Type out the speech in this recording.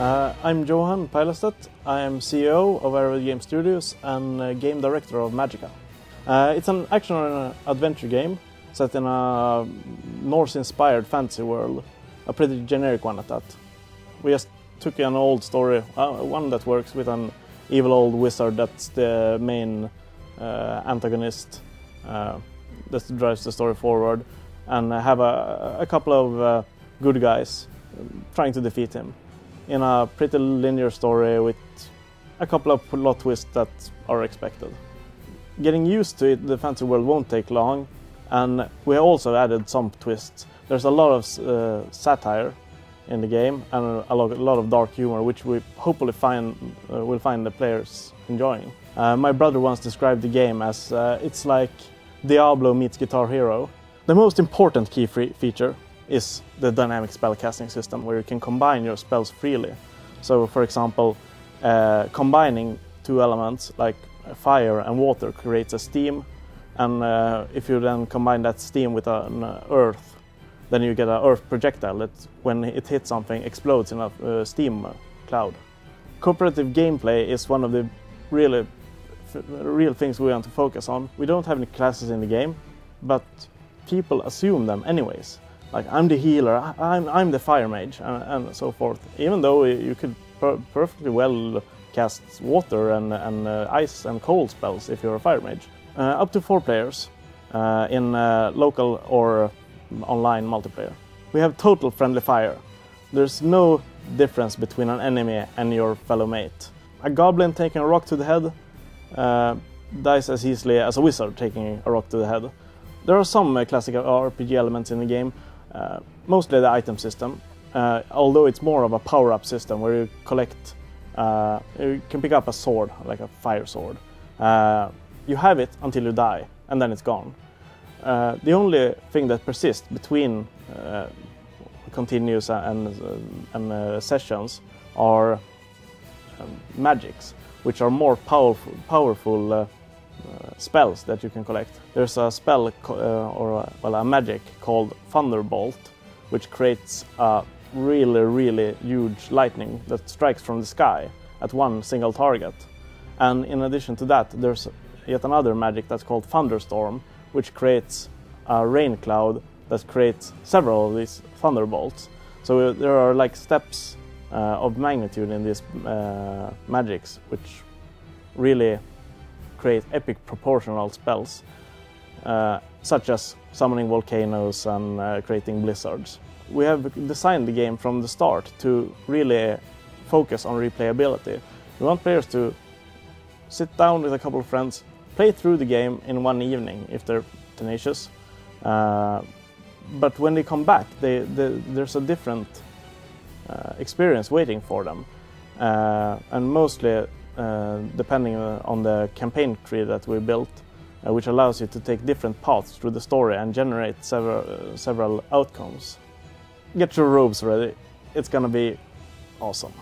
I'm Johan Pajlestedt. I am CEO of Aero Game Studios and game director of Magicka. It's an action and adventure game set in a Norse-inspired fantasy world, a pretty generic one at that. We just took an old story, one that works with an evil old wizard that's the main antagonist that drives the story forward, and have a couple of good guys trying to defeat him in a pretty linear story with a couple of plot twists that are expected. Getting used to it, the fantasy world won't take long, and we also added some twists. There's a lot of satire in the game and a lot of dark humor, which we hopefully will find the players enjoying. My brother once described the game as it's like Diablo meets Guitar Hero. The most important key feature is the dynamic spellcasting system, where you can combine your spells freely. So, for example, combining two elements like fire and water creates a steam, and if you then combine that steam with an earth, then you get an earth projectile that, when it hits something, explodes in a steam cloud. Cooperative gameplay is one of the real things we want to focus on. We don't have any classes in the game, but people assume them anyways. Like, I'm the healer, I'm the fire mage, and so forth. Even though you could perfectly well cast water and ice and cold spells if you're a fire mage. Up to 4 players in local or online multiplayer. We have total friendly fire. There's no difference between an enemy and your fellow mate. A goblin taking a rock to the head dies as easily as a wizard taking a rock to the head. There are some classic RPG elements in the game, mostly the item system, although it's more of a power-up system where you collect, you can pick up a sword, like a fire sword. You have it until you die, and then it's gone. The only thing that persists between continues and sessions are magics, which are more powerful spells that you can collect. There's a spell a magic called Thunderbolt, which creates a really huge lightning that strikes from the sky at one single target. And in addition to that, there's yet another magic that's called Thunderstorm, which creates a rain cloud that creates several of these thunderbolts. So there are like steps of magnitude in these magics, which really create epic proportional spells, such as summoning volcanoes and creating blizzards. We have designed the game from the start to really focus on replayability. We want players to sit down with a couple of friends, play through the game in one evening if they're tenacious, but when they come back, there's a different experience waiting for them, and mostly depending on the campaign tree that we built, which allows you to take different paths through the story and generate several outcomes. Get your robes ready, it's gonna be awesome.